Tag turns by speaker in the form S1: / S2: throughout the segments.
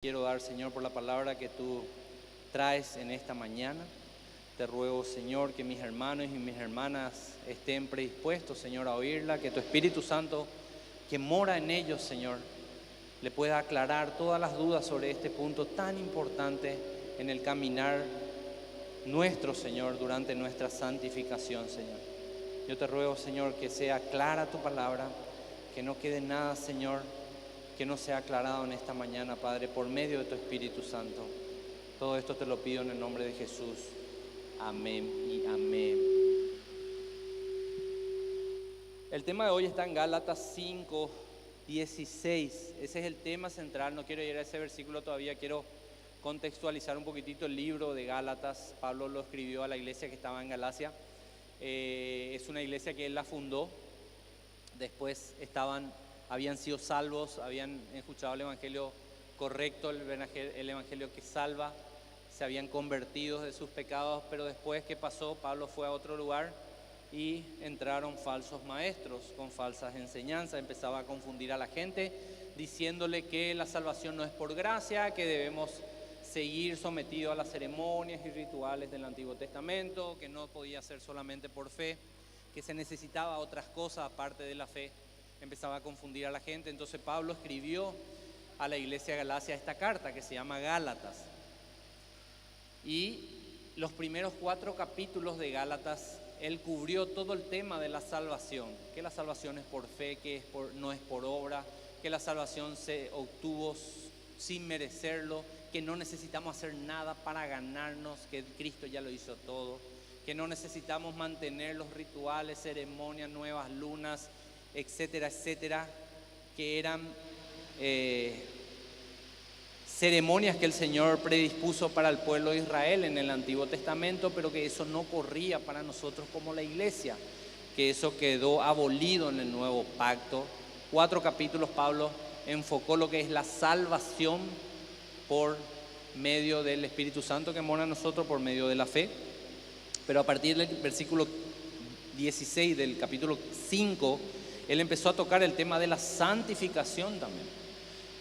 S1: Quiero dar, Señor, por la palabra que tú traes en esta mañana. Te ruego, Señor, que mis hermanos y mis hermanas estén predispuestos, Señor, a oírla, que tu Espíritu Santo, que mora en ellos, Señor, le pueda aclarar todas las dudas sobre este punto tan importante en el caminar nuestro, Señor, durante nuestra santificación, Señor. Yo te ruego, Señor, que sea clara tu palabra, que no quede nada, Señor, que no sea aclarado en esta mañana, Padre, por medio de tu Espíritu Santo. Todo esto te lo pido en el nombre de Jesús. Amén y amén. El tema de hoy está en Gálatas 5:16. Ese es el tema central. No quiero ir a ese versículo todavía, quiero contextualizar un poquitito el libro de Gálatas. Pablo lo escribió a la iglesia que estaba en Galacia. Es una iglesia que él la fundó. Después habían sido salvos, habían escuchado el evangelio correcto, el evangelio que salva, se habían convertido de sus pecados, pero después, ¿qué pasó? Pablo fue a otro lugar y entraron falsos maestros con falsas enseñanzas, empezaba a confundir a la gente, diciéndole que la salvación no es por gracia, que debemos seguir sometidos a las ceremonias y rituales del Antiguo Testamento, que no podía ser solamente por fe, que se necesitaba otras cosas aparte de la fe. Empezaba a confundir a la gente. Entonces Pablo escribió a la iglesia de Galacia esta carta que se llama Gálatas. Y los primeros 4 capítulos de Gálatas, él cubrió todo el tema de la salvación, que la salvación es por fe, que no es por obra, que la salvación se obtuvo sin merecerlo, que no necesitamos hacer nada para ganarnos, que Cristo ya lo hizo todo, que no necesitamos mantener los rituales, ceremonias, nuevas lunas, etcétera, etcétera, que eran ceremonias que el Señor predispuso para el pueblo de Israel en el Antiguo Testamento, pero que eso no corría para nosotros como la iglesia, que eso quedó abolido en el nuevo pacto. 4 capítulos Pablo enfocó lo que es la salvación por medio del Espíritu Santo que mora en nosotros, por medio de la fe. Pero a partir del versículo 16 del capítulo 5, él empezó a tocar el tema de la santificación también,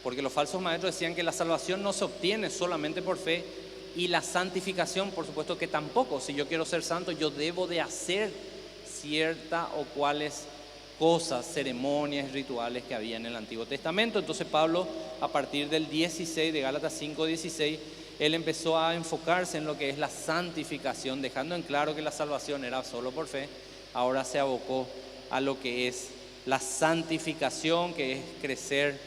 S1: porque los falsos maestros decían que la salvación no se obtiene solamente por fe, y la santificación, por supuesto que tampoco. Si yo quiero ser santo, yo debo de hacer ciertas o cuales cosas, ceremonias, rituales que había en el Antiguo Testamento. Entonces Pablo, a partir del 16 de Gálatas 5:16, él empezó a enfocarse en lo que es la santificación, dejando en claro que la salvación era solo por fe. Ahora se abocó a lo que es la santificación, que es crecer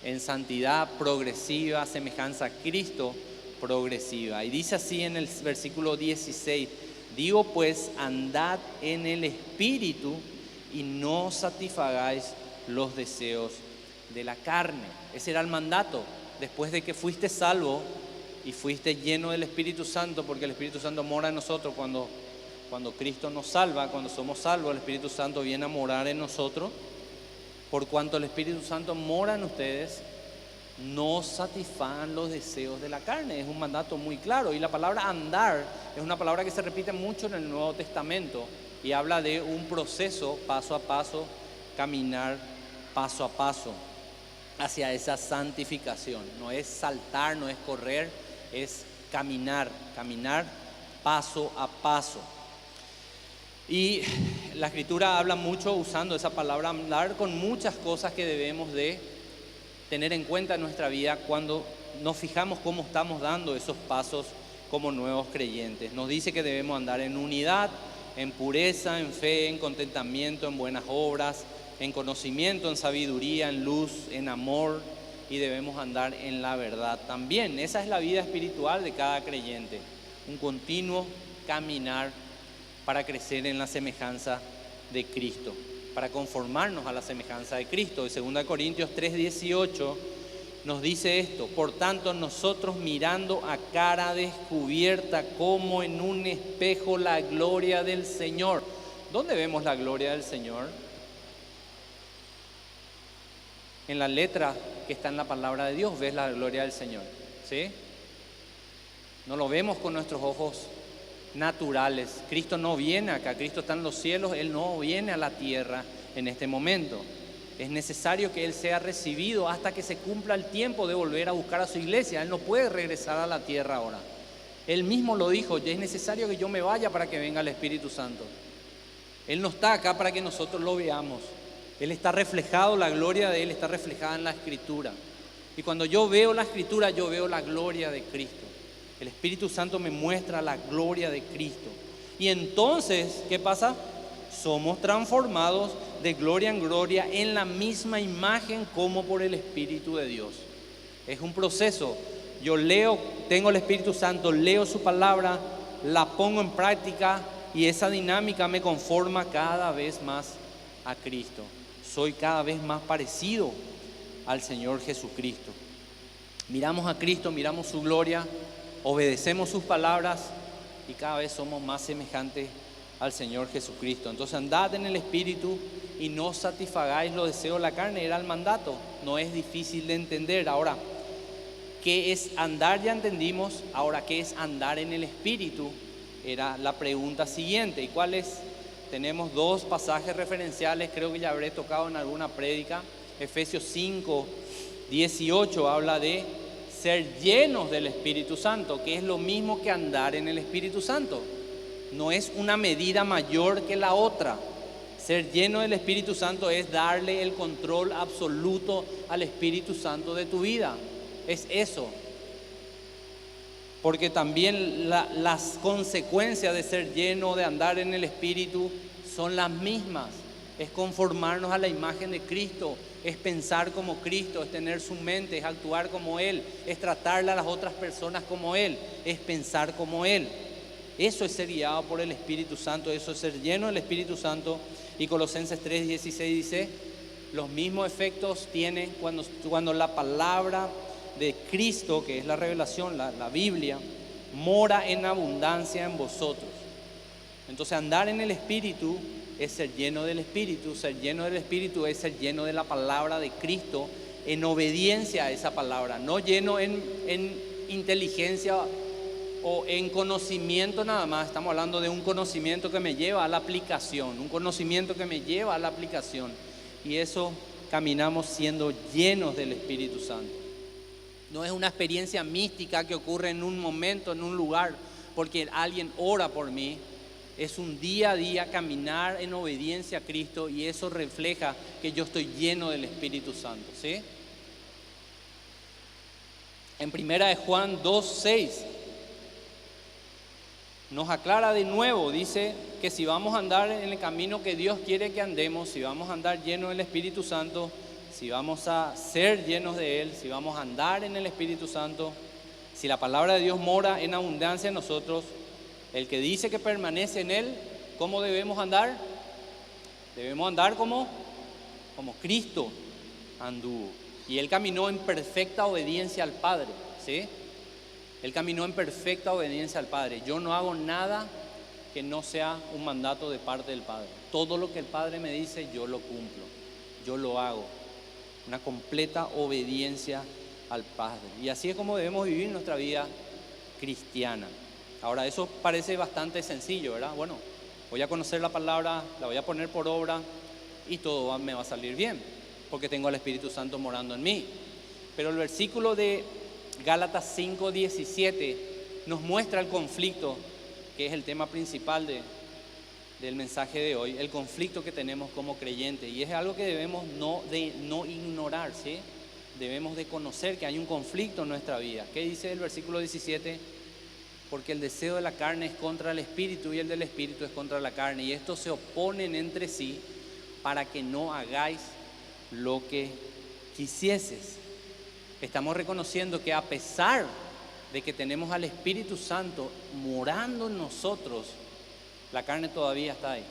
S1: en santidad progresiva, semejanza a Cristo progresiva. Y dice así en el versículo 16: digo pues, andad en el Espíritu y no satisfagáis los deseos de la carne. Ese era el mandato, después de que fuiste salvo y fuiste lleno del Espíritu Santo, porque el Espíritu Santo mora en nosotros cuando Cristo nos salva. Cuando somos salvos, el Espíritu Santo viene a morar en nosotros. Por cuanto el Espíritu Santo mora en ustedes, no satisfagan los deseos de la carne. Es un mandato muy claro. Y la palabra andar es una palabra que se repite mucho en el Nuevo Testamento y habla de un proceso paso a paso, caminar paso a paso hacia esa santificación. No es saltar, no es correr, es caminar paso a paso. Y la Escritura habla mucho usando esa palabra andar con muchas cosas que debemos de tener en cuenta en nuestra vida cuando nos fijamos cómo estamos dando esos pasos como nuevos creyentes. Nos dice que debemos andar en unidad, en pureza, en fe, en contentamiento, en buenas obras, en conocimiento, en sabiduría, en luz, en amor, y debemos andar en la verdad también. Esa es la vida espiritual de cada creyente, un continuo caminar para crecer en la semejanza de Cristo, para conformarnos a la semejanza de Cristo. En 2 Corintios 3:18 nos dice esto: por tanto, nosotros, mirando a cara descubierta como en un espejo la gloria del Señor. ¿Dónde vemos la gloria del Señor? En la letra que está en la palabra de Dios ves la gloria del Señor, ¿sí? No lo vemos con nuestros ojos naturales. Cristo no viene acá, Cristo está en los cielos, Él no viene a la tierra en este momento. Es necesario que Él sea recibido hasta que se cumpla el tiempo de volver a buscar a su iglesia. Él no puede regresar a la tierra ahora. Él mismo lo dijo, ya es necesario que yo me vaya para que venga el Espíritu Santo. Él no está acá para que nosotros lo veamos. Él está reflejado, la gloria de Él está reflejada en la Escritura. Y cuando yo veo la Escritura, yo veo la gloria de Cristo. El Espíritu Santo me muestra la gloria de Cristo. Y entonces, ¿qué pasa? Somos transformados de gloria en gloria en la misma imagen como por el Espíritu de Dios. Es un proceso. Yo leo, tengo el Espíritu Santo, leo su palabra, la pongo en práctica y esa dinámica me conforma cada vez más a Cristo. Soy cada vez más parecido al Señor Jesucristo. Miramos a Cristo, miramos su gloria, obedecemos sus palabras y cada vez somos más semejantes al Señor Jesucristo. Entonces andad en el Espíritu y no satisfagáis los deseos de la carne. Era el mandato, no es difícil de entender. Ahora, ¿qué es andar? Ya entendimos. Ahora, ¿qué es andar en el Espíritu? Era la pregunta siguiente. ¿Y cuál es? Tenemos dos pasajes referenciales, creo que ya habré tocado en alguna prédica. Efesios 5, 18 habla de ser llenos del Espíritu Santo, que es lo mismo que andar en el Espíritu Santo. No es una medida mayor que la otra. Ser lleno del Espíritu Santo es darle el control absoluto al Espíritu Santo de tu vida. Es eso. Porque también las consecuencias de ser lleno, de andar en el Espíritu, son las mismas. Es conformarnos a la imagen de Cristo, es pensar como Cristo, es tener su mente, es actuar como Él, es tratarle a las otras personas como Él, es pensar como Él. Eso es ser guiado por el Espíritu Santo, eso es ser lleno del Espíritu Santo. Y Colosenses 3:16 dice, los mismos efectos tiene cuando la palabra de Cristo, que es la revelación, la Biblia, mora en abundancia en vosotros. Entonces andar en el Espíritu es ser lleno del Espíritu. Ser lleno del Espíritu es ser lleno de la palabra de Cristo en obediencia a esa palabra, no lleno en inteligencia o en conocimiento nada más. Estamos hablando de un conocimiento que me lleva a la aplicación, un conocimiento que me lleva a la aplicación. Y eso caminamos siendo llenos del Espíritu Santo. No es una experiencia mística que ocurre en un momento, en un lugar, porque alguien ora por mí. Es un día a día caminar en obediencia a Cristo y eso refleja que yo estoy lleno del Espíritu Santo, ¿sí? En primera de Juan 2:6 nos aclara de nuevo, dice que si vamos a andar en el camino que Dios quiere que andemos, si vamos a andar llenos del Espíritu Santo, si vamos a ser llenos de Él, si vamos a andar en el Espíritu Santo, si la palabra de Dios mora en abundancia en nosotros, el que dice que permanece en Él, ¿cómo debemos andar? Debemos andar como Cristo anduvo. Y Él caminó en perfecta obediencia al Padre, ¿sí? Él caminó en perfecta obediencia al Padre. Yo no hago nada que no sea un mandato de parte del Padre. Todo lo que el Padre me dice, yo lo cumplo, yo lo hago. Una completa obediencia al Padre. Y así es como debemos vivir nuestra vida cristiana. Ahora, eso parece bastante sencillo, ¿verdad? Bueno, voy a conocer la palabra, la voy a poner por obra y todo me va a salir bien, porque tengo al Espíritu Santo morando en mí. Pero el versículo de Gálatas 5:17 nos muestra el conflicto, que es el tema principal del mensaje de hoy, el conflicto que tenemos como creyentes. Y es algo que debemos no ignorar, ¿sí? Debemos de conocer que hay un conflicto en nuestra vida. ¿Qué dice el versículo 17? Porque el deseo de la carne es contra el Espíritu y el del Espíritu es contra la carne. Y estos se oponen entre sí para que no hagáis lo que quisieses. Estamos reconociendo que a pesar de que tenemos al Espíritu Santo morando en nosotros, la carne todavía está ahí.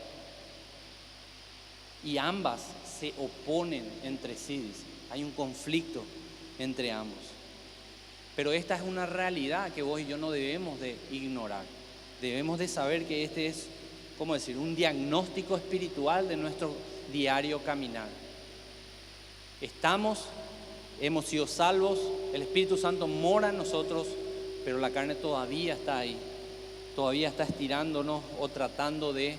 S1: Y ambas se oponen entre sí, dice. Hay un conflicto entre ambos. Pero esta es una realidad que vos y yo no debemos de ignorar. Debemos de saber que este es, ¿cómo decir?, un diagnóstico espiritual de nuestro diario caminar. Hemos sido salvos, el Espíritu Santo mora en nosotros, pero la carne todavía está ahí. Todavía está estirándonos o tratando de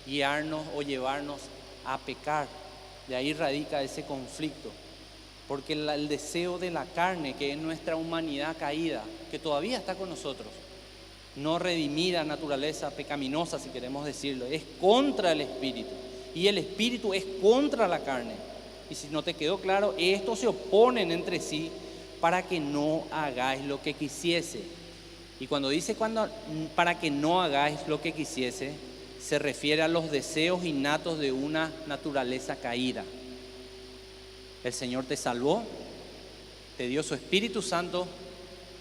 S1: guiarnos o llevarnos a pecar. De ahí radica ese conflicto. Porque el deseo de la carne, que es nuestra humanidad caída, que todavía está con nosotros, no redimida, naturaleza pecaminosa, si queremos decirlo, es contra el espíritu. Y el espíritu es contra la carne. Y si no te quedó claro, estos se oponen entre sí para que no hagáis lo que quisiese. Y cuando dice para que no hagáis lo que quisiese, se refiere a los deseos innatos de una naturaleza caída. El Señor te salvó, te dio su Espíritu Santo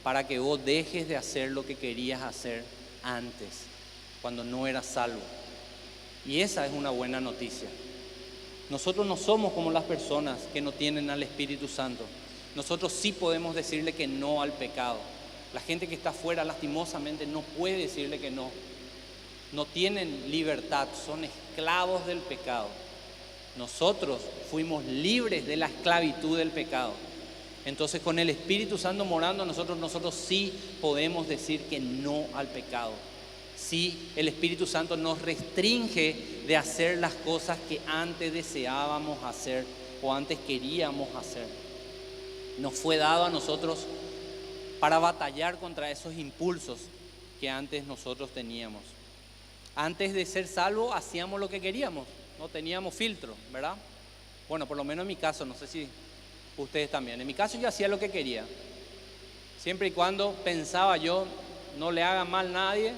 S1: para que vos dejes de hacer lo que querías hacer antes, cuando no eras salvo. Y esa es una buena noticia. Nosotros no somos como las personas que no tienen al Espíritu Santo. Nosotros sí podemos decirle que no al pecado. La gente que está afuera lastimosamente no puede decirle que no. No tienen libertad, son esclavos del pecado. Nosotros fuimos libres de la esclavitud del pecado. Entonces, con el Espíritu Santo morando en nosotros sí podemos decir que no al pecado. Sí, el Espíritu Santo nos restringe de hacer las cosas que antes deseábamos hacer o antes queríamos hacer. Nos fue dado a nosotros para batallar contra esos impulsos que antes nosotros teníamos. Antes de ser salvos hacíamos lo que queríamos. No teníamos filtro, ¿verdad? Bueno, por lo menos en mi caso, no sé si ustedes también. En mi caso yo hacía lo que quería. Siempre y cuando pensaba yo, no le haga mal a nadie,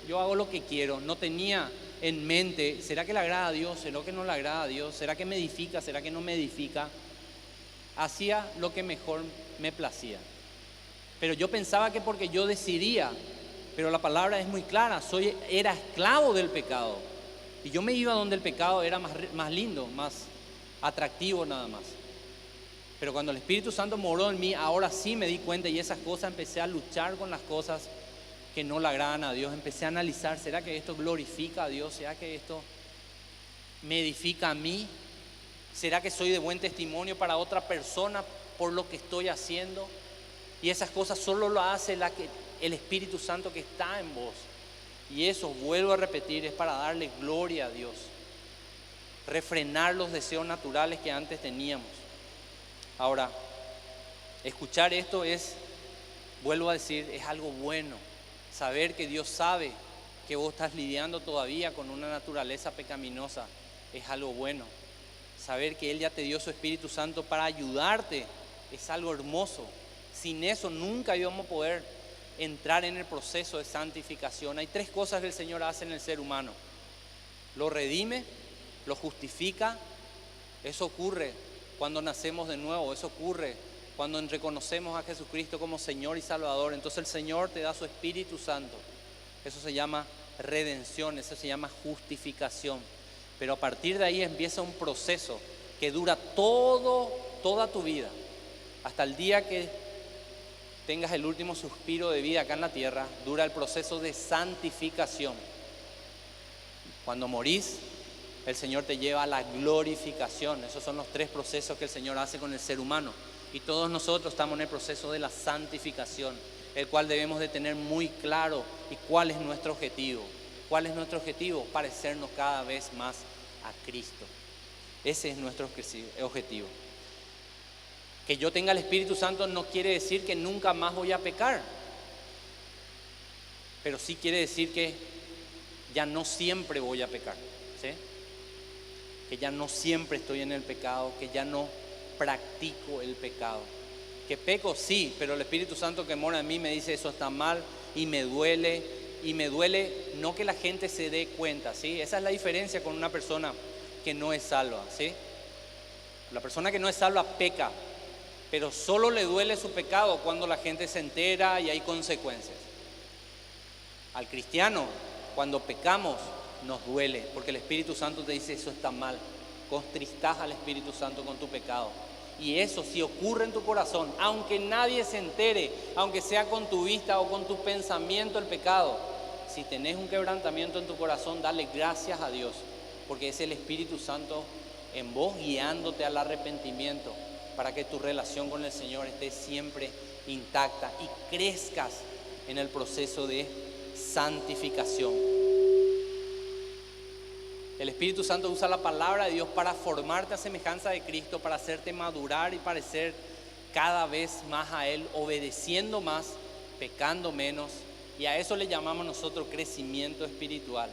S1: yo hago lo que quiero. No tenía en mente, ¿será que le agrada a Dios? ¿Será que no le agrada a Dios? ¿Será que me edifica? ¿Será que no me edifica? Hacía lo que mejor me placía. Pero yo pensaba que porque yo decidía, pero la palabra es muy clara, era esclavo del pecado. Y yo me iba donde el pecado era más lindo, más atractivo nada más. Pero cuando el Espíritu Santo moró en mí, ahora sí me di cuenta y esas cosas empecé a luchar con las cosas que no le agradan a Dios. Empecé a analizar, ¿será que esto glorifica a Dios? ¿Será que esto me edifica a mí? ¿Será que soy de buen testimonio para otra persona por lo que estoy haciendo? Y esas cosas solo lo hace el Espíritu Santo que está en vos. Y eso, vuelvo a repetir, es para darle gloria a Dios. Refrenar los deseos naturales que antes teníamos. Ahora, escuchar esto vuelvo a decir, es algo bueno. Saber que Dios sabe que vos estás lidiando todavía con una naturaleza pecaminosa es algo bueno. Saber que Él ya te dio su Espíritu Santo para ayudarte es algo hermoso. Sin eso nunca íbamos a poder entrar en el proceso de santificación. Hay tres cosas que el Señor hace en el ser humano: lo redime, lo justifica. Eso ocurre cuando nacemos de nuevo, eso ocurre cuando reconocemos a Jesucristo como Señor y Salvador. Entonces el Señor te da su Espíritu Santo. Eso se llama redención, eso se llama justificación. Pero a partir de ahí empieza un proceso que dura toda tu vida, hasta el día que tengas el último suspiro de vida acá en la tierra. Dura el proceso de santificación. Cuando morís, el Señor te lleva a la glorificación. Esos son los tres procesos que el Señor hace con el ser humano. Y todos nosotros estamos en el proceso de la santificación, el cual debemos de tener muy claro. ¿Y cuál es nuestro objetivo? ¿Cuál es nuestro objetivo? Parecernos cada vez más a Cristo. Ese es nuestro objetivo. Que yo tenga el Espíritu Santo no quiere decir que nunca más voy a pecar, pero sí quiere decir que ya no siempre voy a pecar, ¿sí? Que ya no siempre estoy en el pecado, que ya no practico el pecado. Que peco, sí, pero el Espíritu Santo que mora en mí me dice eso está mal y me duele no que la gente se dé cuenta, ¿sí? Esa es la diferencia con una persona que no es salva, ¿sí? La persona que no es salva peca, pero solo le duele su pecado cuando la gente se entera y hay consecuencias. Al cristiano, cuando pecamos, nos duele, porque el Espíritu Santo te dice eso está mal. Contristás al Espíritu Santo con tu pecado. Y eso si ocurre en tu corazón, aunque nadie se entere, aunque sea con tu vista o con tu pensamiento el pecado, si tenés un quebrantamiento en tu corazón, dale gracias a Dios, porque es el Espíritu Santo en vos guiándote al arrepentimiento, para que tu relación con el Señor esté siempre intacta y crezcas en el proceso de santificación. El Espíritu Santo usa la palabra de Dios para formarte a semejanza de Cristo, para hacerte madurar y parecer cada vez más a Él, obedeciendo más, pecando menos. Y a eso le llamamos nosotros crecimiento espiritual.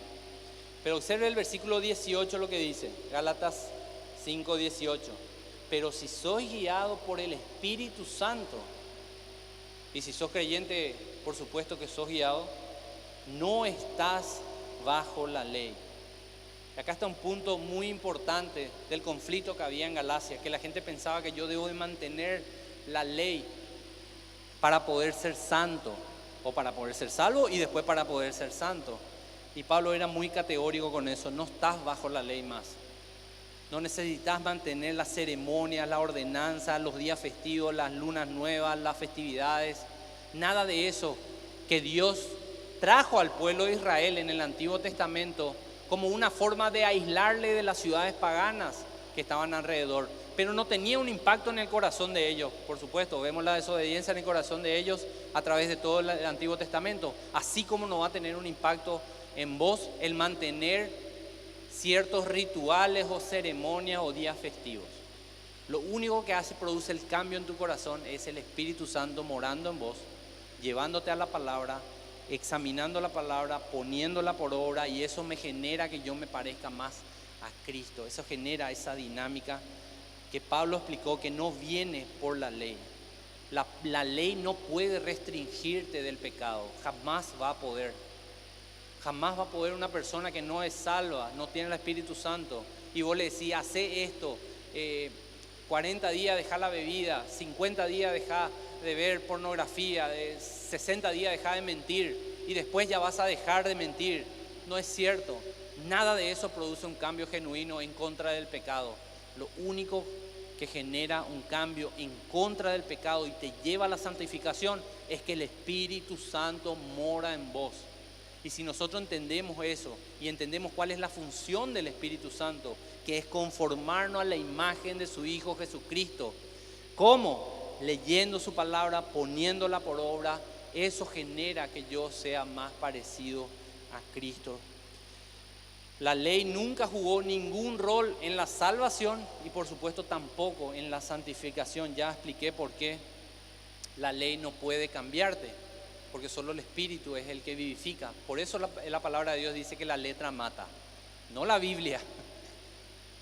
S1: Pero observe el versículo 18 lo que dice, Gálatas 5:18. Pero si sois guiado por el Espíritu Santo, y si sos creyente, por supuesto que sos guiado, no estás bajo la ley. Acá está un punto muy importante del conflicto que había en Galacia, que la gente pensaba que yo debo de mantener la ley para poder ser santo, o para poder ser salvo y después para poder ser santo. Y Pablo era muy categórico con eso, no estás bajo la ley más. No necesitas mantener las ceremonias, la ordenanza, los días festivos, las lunas nuevas, las festividades, nada de eso que Dios trajo al pueblo de Israel en el Antiguo Testamento como una forma de aislarle de las ciudades paganas que estaban alrededor, pero no tenía un impacto en el corazón de ellos. Por supuesto, vemos la desobediencia en el corazón de ellos a través de todo el Antiguo Testamento, así como no va a tener un impacto en vos el mantener ciertos rituales o ceremonias o días festivos. Lo único que produce el cambio en tu corazón es el Espíritu Santo morando en vos, llevándote a la palabra, examinando la palabra, poniéndola por obra, y eso me genera que yo me parezca más a Cristo. Eso genera esa dinámica que Pablo explicó que no viene por la ley. La ley no puede restringirte del pecado, jamás va a poder. Jamás va a poder una persona que no es salva, no tiene el Espíritu Santo, y vos le decís, hace esto, 40 días deja la bebida, 50 días deja de ver pornografía, 60 días deja de mentir y después ya vas a dejar de mentir. No es cierto, nada de eso produce un cambio genuino en contra del pecado. Lo único que genera un cambio en contra del pecado y te lleva a la santificación es que el Espíritu Santo mora en vos. Y si nosotros entendemos eso y entendemos cuál es la función del Espíritu Santo, que es conformarnos a la imagen de su Hijo Jesucristo, ¿cómo? Leyendo su palabra, poniéndola por obra, eso genera que yo sea más parecido a Cristo. La ley nunca jugó ningún rol en la salvación y por supuesto tampoco en la santificación. Ya expliqué por qué la ley no puede cambiarte, porque solo el Espíritu es el que vivifica. Por eso la palabra de Dios dice que la letra mata, no la Biblia.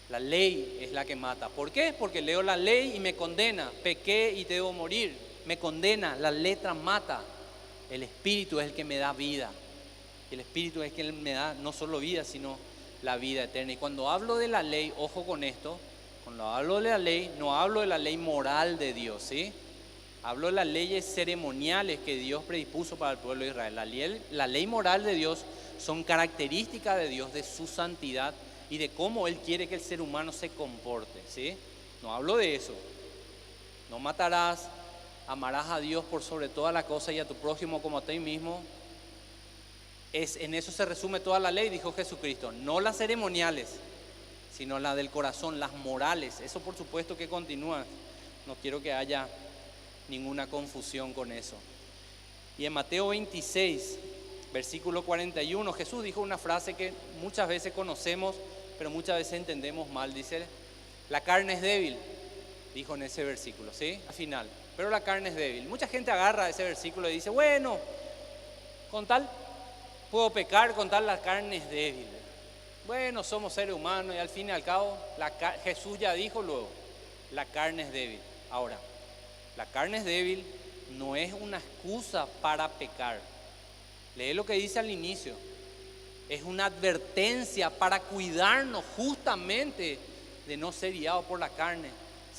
S1: La ley es la que mata. ¿Por qué? Porque leo la ley y me condena. Pequé y debo morir. Me condena, la letra mata. El Espíritu es el que me da vida. El Espíritu es el que me da no solo vida, sino la vida eterna. Y cuando hablo de la ley, ojo con esto, cuando hablo de la ley, no hablo de la ley moral de Dios, ¿sí? Hablo de las leyes ceremoniales que Dios predispuso para el pueblo de Israel. La ley moral de Dios son características de Dios, de su santidad y de cómo Él quiere que el ser humano se comporte, ¿sí? No hablo de eso. No matarás, amarás a Dios por sobre toda la cosa y a tu prójimo como a ti mismo. En eso se resume toda la ley, dijo Jesucristo. No las ceremoniales, sino las del corazón, las morales. Eso por supuesto que continúa. No quiero que haya ninguna confusión con eso. Y en Mateo 26, versículo 41, Jesús dijo una frase que muchas veces conocemos, pero muchas veces entendemos mal. Dice, la carne es débil, dijo en ese versículo, ¿sí? Al final, pero la carne es débil. Mucha gente agarra ese versículo y dice, bueno, con tal puedo pecar, con tal la carne es débil. Bueno, somos seres humanos y al fin y al cabo, Jesús ya dijo luego, la carne es débil. Ahora, la carne es débil no es una excusa para pecar. Lee lo que dice al inicio. Es una advertencia para cuidarnos justamente de no ser guiado por la carne,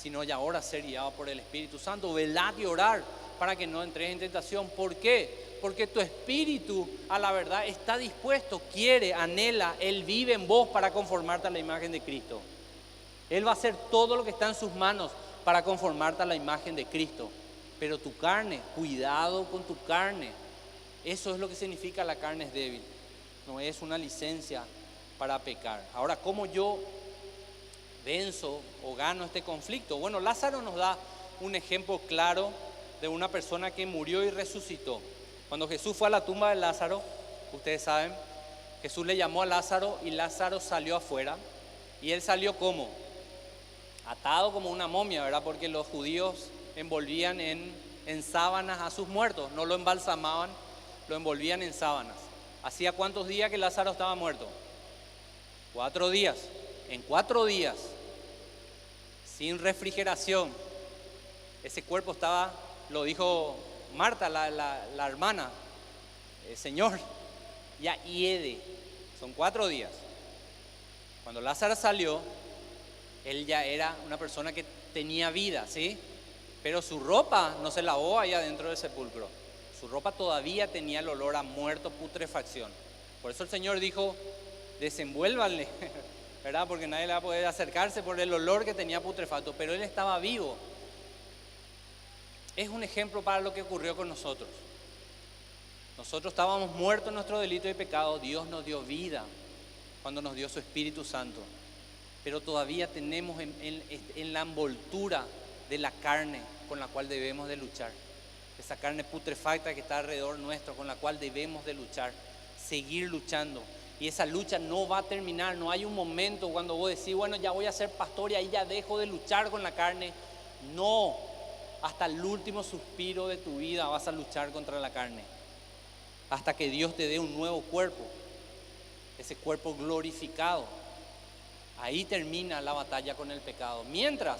S1: sino ya ahora ser guiado por el Espíritu Santo. Velad y orar para que no entres en tentación. ¿Por qué? Porque tu espíritu a la verdad está dispuesto, quiere, anhela, Él vive en vos para conformarte a la imagen de Cristo. Él va a hacer todo lo que está en sus manos para conformarte a la imagen de Cristo. Pero tu carne, cuidado con tu carne. Eso es lo que significa la carne es débil. No es una licencia para pecar. Ahora, ¿cómo yo venzo o gano este conflicto? Bueno, Lázaro nos da un ejemplo claro de una persona que murió y resucitó. Cuando Jesús fue a la tumba de Lázaro, ustedes saben, Jesús le llamó a Lázaro y Lázaro salió afuera. Y él salió como atado como una momia, ¿verdad? Porque los judíos envolvían en sábanas a sus muertos, no lo embalsamaban, lo envolvían en sábanas. ¿Hacía cuántos días que Lázaro estaba muerto? 4 días. En 4 días, sin refrigeración, ese cuerpo estaba, lo dijo Marta, la hermana, Señor, ya hiede. Son 4 días. Cuando Lázaro salió, él ya era una persona que tenía vida, ¿sí? Pero su ropa no se lavó allá dentro del sepulcro. Su ropa todavía tenía el olor a muerto, putrefacción. Por eso el Señor dijo, desenvuélvanle, ¿verdad? Porque nadie le va a poder acercarse por el olor que tenía putrefacto. Pero él estaba vivo. Es un ejemplo para lo que ocurrió con nosotros. Nosotros estábamos muertos en nuestro delito y pecado. Dios nos dio vida cuando nos dio su Espíritu Santo. Pero todavía tenemos en la envoltura de la carne con la cual debemos de luchar. Esa carne putrefacta que está alrededor nuestro, con la cual debemos de luchar, seguir luchando. Y esa lucha no va a terminar. No hay un momento cuando vos decís, bueno, ya voy a ser pastor y ahí ya dejo de luchar con la carne. No, hasta el último suspiro de tu vida vas a luchar contra la carne. Hasta que Dios te dé un nuevo cuerpo, ese cuerpo glorificado. Ahí termina la batalla con el pecado. Mientras,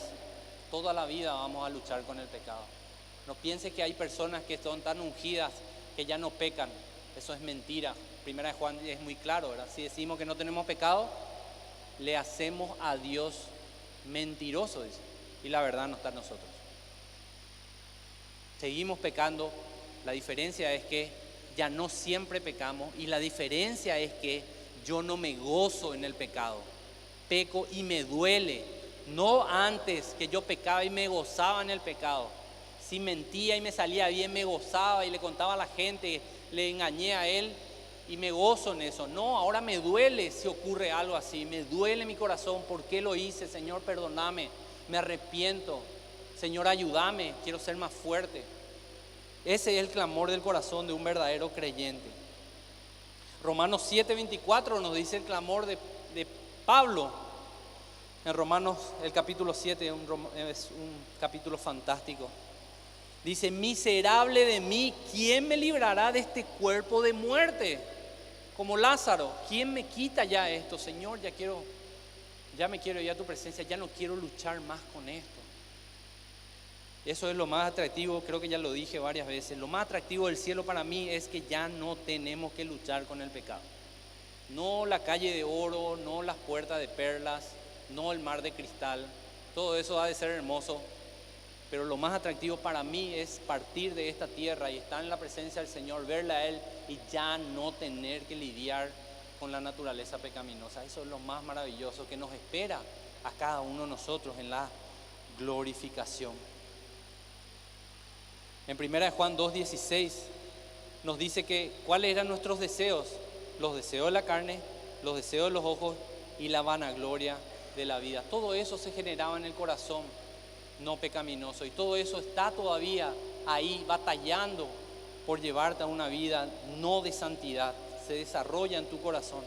S1: toda la vida vamos a luchar con el pecado. No pienses que hay personas que son tan ungidas que ya no pecan. Eso es mentira. Primera de Juan es muy claro, ¿verdad? Si decimos que no tenemos pecado, le hacemos a Dios mentiroso, dice. Y la verdad no está en nosotros. Seguimos pecando. La diferencia es que ya no siempre pecamos. Y la diferencia es que yo no me gozo en el pecado. Peco y me duele. No antes que yo pecaba y me gozaba en el pecado. Si mentía y me salía bien, me gozaba y le contaba a la gente, le engañé a él y me gozo en eso. No, ahora me duele si ocurre algo así. Me duele mi corazón. ¿Por qué lo hice? Señor, perdóname. Me arrepiento. Señor, ayúdame. Quiero ser más fuerte. Ese es el clamor del corazón de un verdadero creyente. Romanos 7:24 nos dice el clamor de Pablo. En Romanos, el capítulo 7 es un capítulo fantástico. Dice, miserable de mí, ¿quién me librará de este cuerpo de muerte? Como Lázaro, ¿quién me quita ya esto? Señor, ya me quiero ir a tu presencia, ya no quiero luchar más con esto. Eso es lo más atractivo, creo que ya lo dije varias veces. Lo más atractivo del cielo para mí es que ya no tenemos que luchar con el pecado. No la calle de oro, no las puertas de perlas, no el mar de cristal. Todo eso ha de ser hermoso. Pero lo más atractivo para mí es partir de esta tierra y estar en la presencia del Señor, verle a Él y ya no tener que lidiar con la naturaleza pecaminosa. Eso es lo más maravilloso que nos espera a cada uno de nosotros en la glorificación. En 1 Juan 2:16 nos dice que cuáles eran nuestros deseos. Los deseos de la carne, los deseos de los ojos y la vanagloria de la vida. Todo eso se generaba en el corazón no pecaminoso y todo eso está todavía ahí batallando por llevarte a una vida no de santidad. Se desarrolla en tu corazón,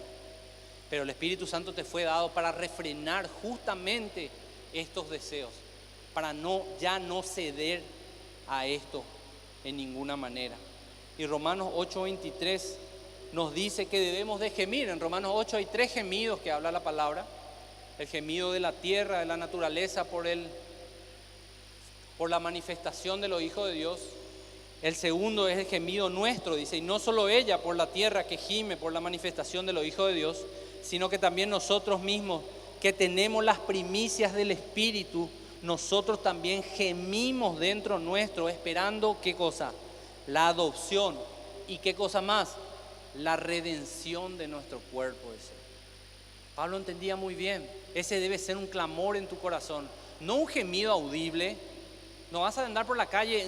S1: pero el Espíritu Santo te fue dado para refrenar justamente estos deseos, para ya no ceder a esto en ninguna manera. Y Romanos 8:23 nos dice que debemos de gemir. En Romanos 8 hay 3 gemidos que habla la palabra. El gemido de la tierra, de la naturaleza por la manifestación de los hijos de Dios. El segundo es el gemido nuestro, dice, y no solo ella por la tierra que gime por la manifestación de los hijos de Dios, sino que también nosotros mismos que tenemos las primicias del Espíritu, nosotros también gemimos dentro nuestro esperando, ¿qué cosa? La adopción. ¿Y qué cosa más? La redención de nuestro cuerpo. Ese. Pablo entendía muy bien, ese debe ser un clamor en tu corazón, no un gemido audible. No vas a andar por la calle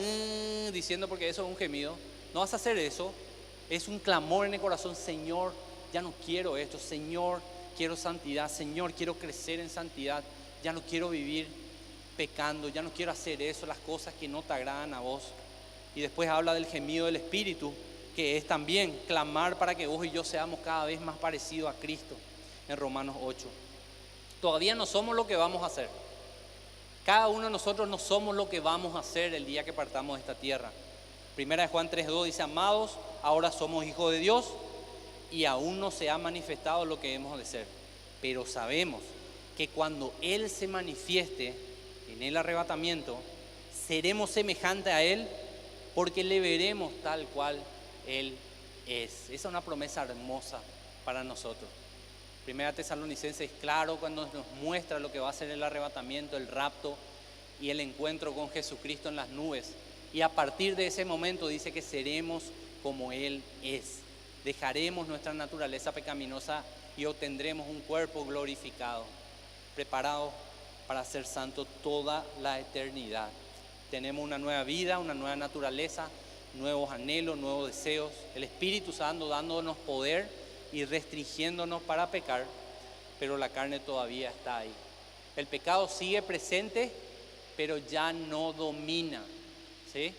S1: diciendo porque eso es un gemido. No vas a hacer eso. Es un clamor en el corazón. Señor, ya no quiero esto. Señor, quiero santidad. Señor, quiero crecer en santidad. Ya no quiero vivir pecando. Ya no quiero hacer eso, las cosas que no te agradan a vos. Y después habla del gemido del Espíritu, que es también clamar para que vos y yo seamos cada vez más parecidos a Cristo en Romanos 8. Todavía no somos lo que vamos a hacer. Cada uno de nosotros no somos lo que vamos a hacer el día que partamos de esta tierra. Primera de Juan 3:2 dice: amados, ahora somos hijos de Dios y aún no se ha manifestado lo que hemos de ser. Pero sabemos que cuando Él se manifieste en el arrebatamiento, seremos semejantes a Él porque le veremos tal cual Él es. Esa es una promesa hermosa para nosotros. Primera Tesalonicenses es claro cuando nos muestra lo que va a ser el arrebatamiento, el rapto y el encuentro con Jesucristo en las nubes. Y a partir de ese momento dice que seremos como Él es. Dejaremos nuestra naturaleza pecaminosa y obtendremos un cuerpo glorificado, preparado para ser santo toda la eternidad. Tenemos una nueva vida, una nueva naturaleza, nuevos anhelos, nuevos deseos. El Espíritu Santo dándonos poder y restringiéndonos para pecar, pero la carne todavía está ahí. El pecado sigue presente, pero ya no domina, ¿sí?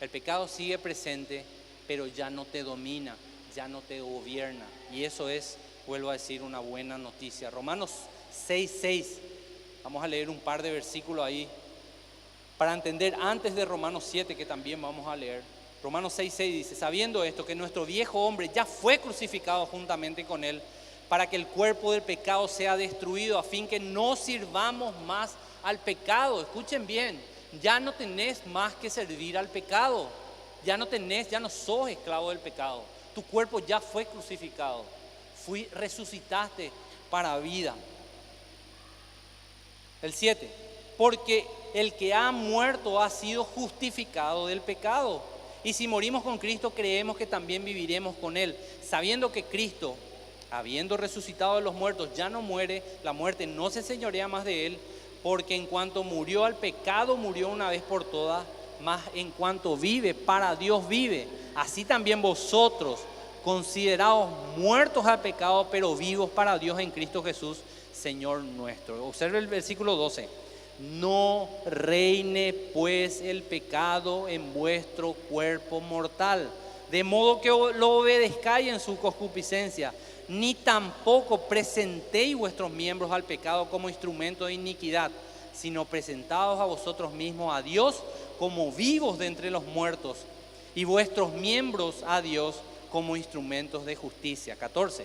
S1: El pecado sigue presente, pero ya no te domina, ya no te gobierna. Y eso es, vuelvo a decir, una buena noticia. Romanos 6:6, vamos a leer un par de versículos ahí, para entender antes de Romanos 7, que también vamos a leer. Romanos 6:6 dice: sabiendo esto, que nuestro viejo hombre ya fue crucificado juntamente con Él, para que el cuerpo del pecado sea destruido, a fin que no sirvamos más al pecado. Escuchen bien, ya no tenés más que servir al pecado. Ya no sos esclavo del pecado. Tu cuerpo ya fue crucificado. Resucitaste para vida. El 7, porque el que ha muerto ha sido justificado del pecado. Y si morimos con Cristo, creemos que también viviremos con Él, sabiendo que Cristo, habiendo resucitado de los muertos, ya no muere, la muerte no se señorea más de Él, porque en cuanto murió al pecado, murió una vez por todas, mas en cuanto vive, para Dios vive. Así también vosotros, considerados muertos al pecado, pero vivos para Dios en Cristo Jesús, Señor nuestro. Observe el versículo 12. No reine pues el pecado en vuestro cuerpo mortal, de modo que lo obedezcáis en su concupiscencia, ni tampoco presentéis vuestros miembros al pecado como instrumento de iniquidad, sino presentados a vosotros mismos a Dios como vivos de entre los muertos, y vuestros miembros a Dios como instrumentos de justicia. 14.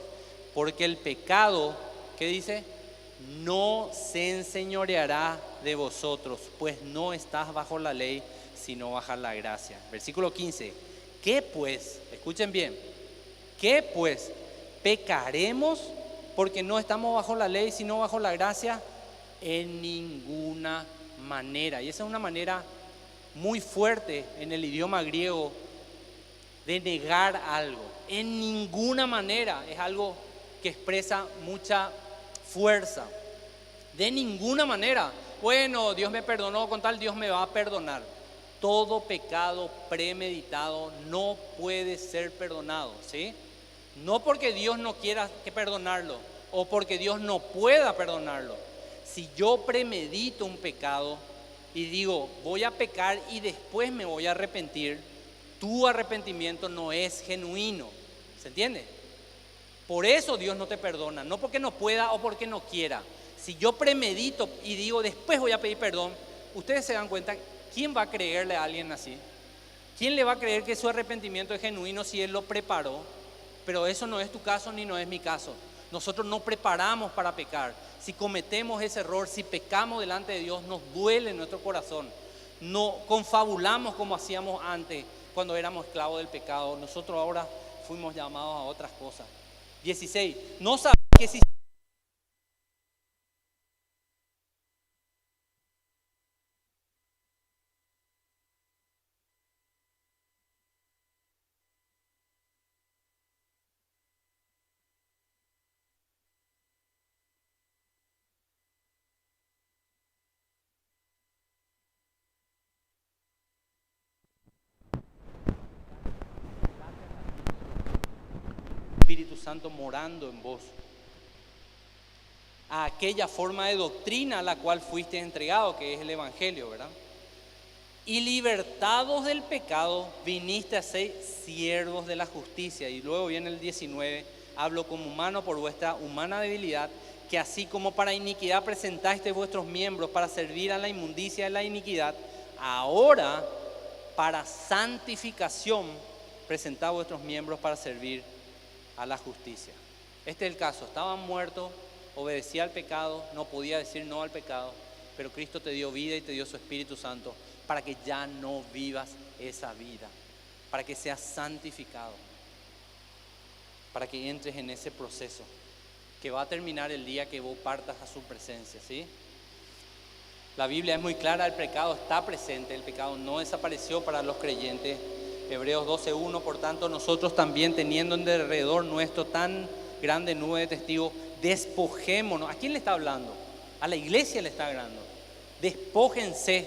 S1: Porque el pecado, ¿qué dice? No se enseñoreará de vosotros, pues no estás bajo la ley, sino bajo la gracia. Versículo 15. ¿Qué pues? Escuchen bien. ¿Qué pues? ¿Pecaremos porque no estamos bajo la ley, sino bajo la gracia? En ninguna manera. Y esa es una manera muy fuerte en el idioma griego de negar algo. En ninguna manera. Es algo que expresa mucha fuerza. De ninguna manera. Bueno, Dios me perdonó, con tal Dios me va a perdonar. Todo pecado premeditado no puede ser perdonado, ¿sí? No porque Dios no quiera que perdonarlo o porque Dios no pueda perdonarlo. Si yo premedito un pecado y digo, voy a pecar y después me voy a arrepentir, tu arrepentimiento no es genuino. ¿Se entiende? Por eso Dios no te perdona, no porque no pueda o porque no quiera. Si yo premedito y digo, después voy a pedir perdón, ustedes se dan cuenta, ¿quién va a creerle a alguien así? ¿Quién le va a creer que su arrepentimiento es genuino si él lo preparó? Pero eso no es tu caso ni no es mi caso. Nosotros no preparamos para pecar. Si cometemos ese error, si pecamos delante de Dios, nos duele en nuestro corazón. No confabulamos como hacíamos antes cuando éramos esclavos del pecado. Nosotros ahora fuimos llamados a otras cosas. 16. No sabes que si Espíritu Santo morando en vos, a aquella forma de doctrina a la cual fuiste entregado, que es el Evangelio, ¿verdad? Y libertados del pecado, viniste a ser siervos de la justicia. Y luego viene el 19, hablo como humano por vuestra humana debilidad, que así como para iniquidad presentaste vuestros miembros para servir a la inmundicia de la iniquidad, ahora para santificación presentad vuestros miembros para servir a la justicia. Este es el caso, estaban muertos, obedecía al pecado, no podía decir no al pecado, pero Cristo te dio vida y te dio su Espíritu Santo para que ya no vivas esa vida, para que seas santificado, para que entres en ese proceso que va a terminar el día que vos partas a su presencia, ¿sí? La Biblia es muy clara, el pecado está presente, el pecado no desapareció para los creyentes. Hebreos 12:1, por tanto nosotros también, teniendo en derredor nuestro tan grande nube de testigos, despojémonos. ¿A quién le está hablando? A la iglesia le está hablando. Despójense.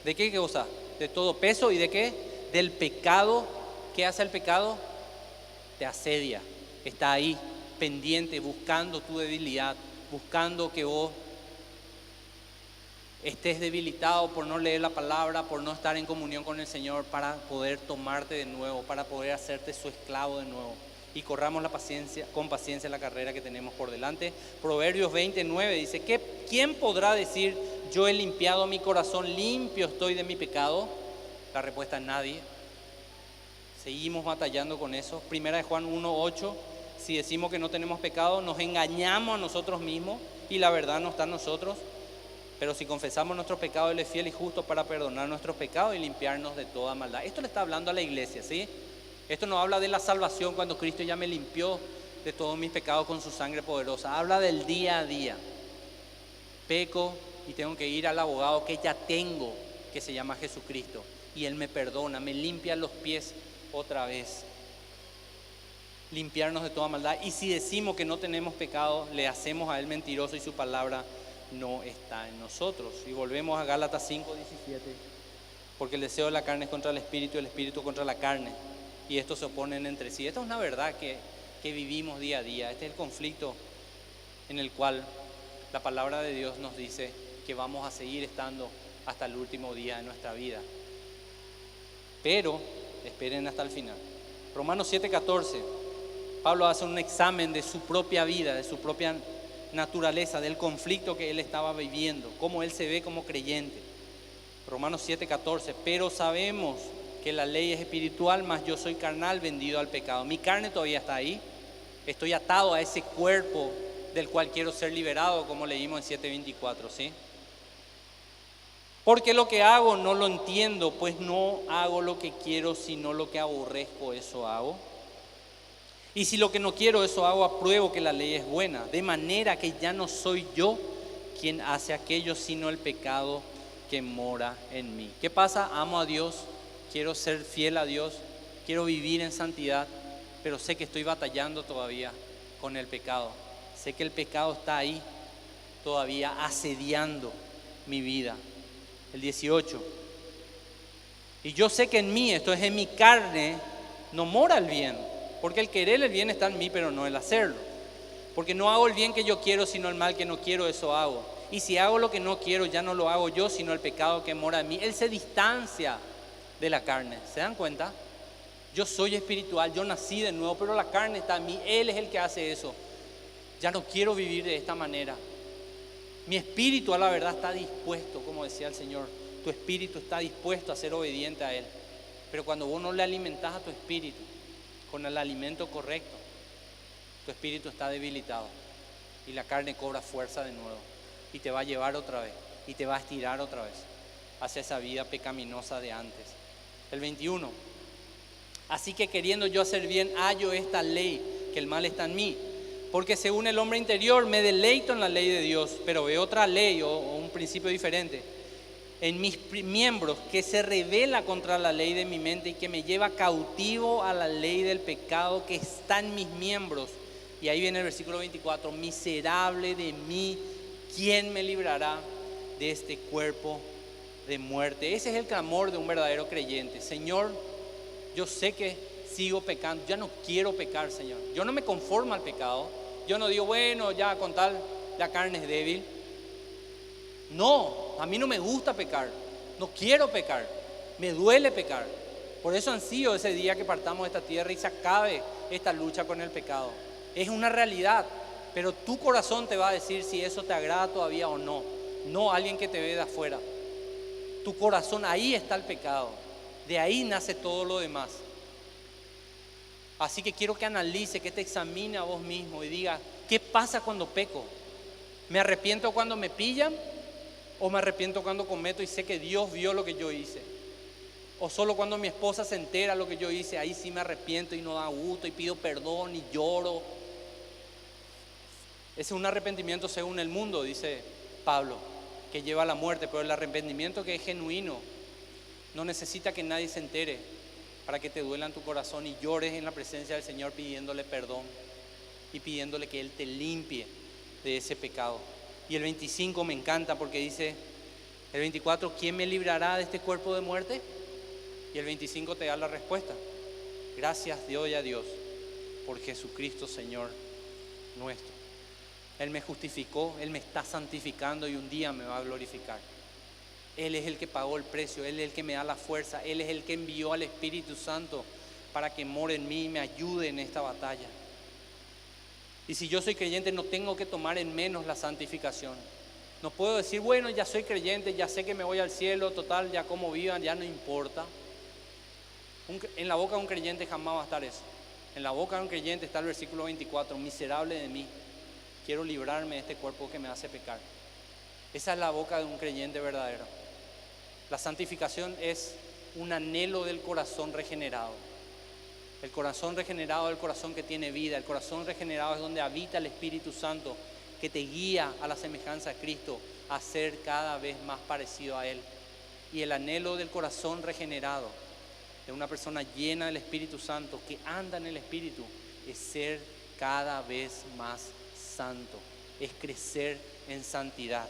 S1: ¿De qué cosa? De todo peso. ¿Y de qué? Del pecado. ¿Qué hace el pecado? Te asedia. Está ahí, pendiente, buscando tu debilidad, buscando que vos estés debilitado por no leer la palabra, por no estar en comunión con el Señor, para poder tomarte de nuevo, para poder hacerte su esclavo de nuevo. Y corramos con paciencia la carrera que tenemos por delante. Proverbios 20:9 dice, ¿quién podrá decir, yo he limpiado mi corazón, limpio estoy de mi pecado? La respuesta es nadie. Seguimos batallando con eso. Primera de Juan 1:8, si decimos que no tenemos pecado, nos engañamos a nosotros mismos y la verdad no está en nosotros. Pero si confesamos nuestros pecados, Él es fiel y justo para perdonar nuestros pecados y limpiarnos de toda maldad. Esto le está hablando a la iglesia, ¿sí? Esto no habla de la salvación cuando Cristo ya me limpió de todos mis pecados con su sangre poderosa. Habla del día a día. Peco y tengo que ir al abogado que ya tengo, que se llama Jesucristo. Y Él me perdona, me limpia los pies otra vez. Limpiarnos de toda maldad. Y si decimos que no tenemos pecado, le hacemos a Él mentiroso y su palabra no está en nosotros. Y volvemos a Gálatas 5:17, porque el deseo de la carne es contra el espíritu y el espíritu contra la carne, y estos se oponen entre sí. Esta es una verdad que vivimos día a día. Este es el conflicto en el cual la palabra de Dios nos dice que vamos a seguir estando hasta el último día de nuestra vida. Pero esperen hasta el final. Romanos 7:14, Pablo hace un examen de su propia vida, de su propia naturaleza, del conflicto que él estaba viviendo, cómo él se ve como creyente. Romanos 7:14, pero sabemos que la ley es espiritual, mas yo soy carnal, vendido al pecado. Mi carne todavía está ahí, estoy atado a ese cuerpo del cual quiero ser liberado, como leímos en 7:24, ¿sí? Porque lo que hago no lo entiendo, pues no hago lo que quiero, sino lo que aborrezco, eso hago. Y si lo que no quiero, eso hago, apruebo que la ley es buena, de manera que ya no soy yo quien hace aquello, sino el pecado que mora en mí. ¿Qué pasa? Amo a Dios, quiero ser fiel a Dios, quiero vivir en santidad, pero sé que estoy batallando todavía con el pecado. Sé que el pecado está ahí todavía asediando mi vida. El 18. Y yo sé que en mí, esto es en mi carne, no mora el bien. Porque el querer el bien está en mí, pero no el hacerlo. Porque no hago el bien que yo quiero, sino el mal que no quiero, eso hago. Y si hago lo que no quiero, ya no lo hago yo, sino el pecado que mora en mí. Él se distancia de la carne. ¿Se dan cuenta? Yo soy espiritual, yo nací de nuevo, pero la carne está en mí. Él es el que hace eso. Ya no quiero vivir de esta manera. Mi espíritu, a la verdad, está dispuesto, como decía el Señor. Tu espíritu está dispuesto a ser obediente a Él. Pero cuando vos no le alimentás a tu espíritu con el alimento correcto, tu espíritu está debilitado y la carne cobra fuerza de nuevo y te va a llevar otra vez y te va a estirar otra vez hacia esa vida pecaminosa de antes. El 21. Así que queriendo yo hacer bien, hallo esta ley, que el mal está en mí, porque según el hombre interior me deleito en la ley de Dios, pero veo otra ley o un principio diferente en mis miembros, que se rebela contra la ley de mi mente y que me lleva cautivo a la ley del pecado que está en mis miembros. Y ahí viene el versículo 24, miserable de mí, ¿quién me librará de este cuerpo de muerte? Ese es el clamor de un verdadero creyente. Señor, yo sé que sigo pecando, ya no quiero pecar, Señor. Yo no me conformo al pecado, yo no digo, bueno, ya con tal, la carne es débil. No, a mí no me gusta pecar, no quiero pecar, Me duele pecar. Por eso ansío ese día que partamos de esta tierra y se acabe esta lucha con el pecado. Es una realidad, pero tu corazón te va a decir si eso te agrada todavía o no. No alguien que te ve de afuera. Tu corazón, ahí está el pecado. De ahí nace todo lo demás. Así que quiero que analice, que te examine a vos mismo y diga, ¿qué pasa cuando peco? ¿Me arrepiento cuando me pillan? ¿O me arrepiento cuando cometo y sé que Dios vio lo que yo hice? ¿O solo cuando mi esposa se entera lo que yo hice, ahí sí me arrepiento y no da gusto y pido perdón y lloro? Ese es un arrepentimiento según el mundo, dice Pablo, que lleva a la muerte, pero el arrepentimiento que es genuino no necesita que nadie se entere para que te duela en tu corazón y llores en la presencia del Señor pidiéndole perdón y pidiéndole que Él te limpie de ese pecado. Y el 25 me encanta porque dice, el 24, ¿quién me librará de este cuerpo de muerte? Y el 25 te da la respuesta. Gracias doy a Dios por Jesucristo Señor nuestro. Él me justificó, Él me está santificando y un día me va a glorificar. Él es el que pagó el precio, Él es el que me da la fuerza, Él es el que envió al Espíritu Santo para que more en mí y me ayude en esta batalla. Y si yo soy creyente, no tengo que tomar en menos la santificación. No puedo decir, bueno, ya soy creyente, ya sé que me voy al cielo, total, ya como vivan, ya no importa. En la boca de un creyente jamás va a estar eso. En la boca de un creyente está el versículo 24, miserable de mí, quiero librarme de este cuerpo que me hace pecar. Esa es la boca de un creyente verdadero. La santificación es un anhelo del corazón regenerado. El corazón regenerado es el corazón que tiene vida. El corazón regenerado es donde habita el Espíritu Santo, que te guía a la semejanza de Cristo, a ser cada vez más parecido a Él. Y el anhelo del corazón regenerado, de una persona llena del Espíritu Santo, que anda en el Espíritu, es ser cada vez más santo, es crecer en santidad.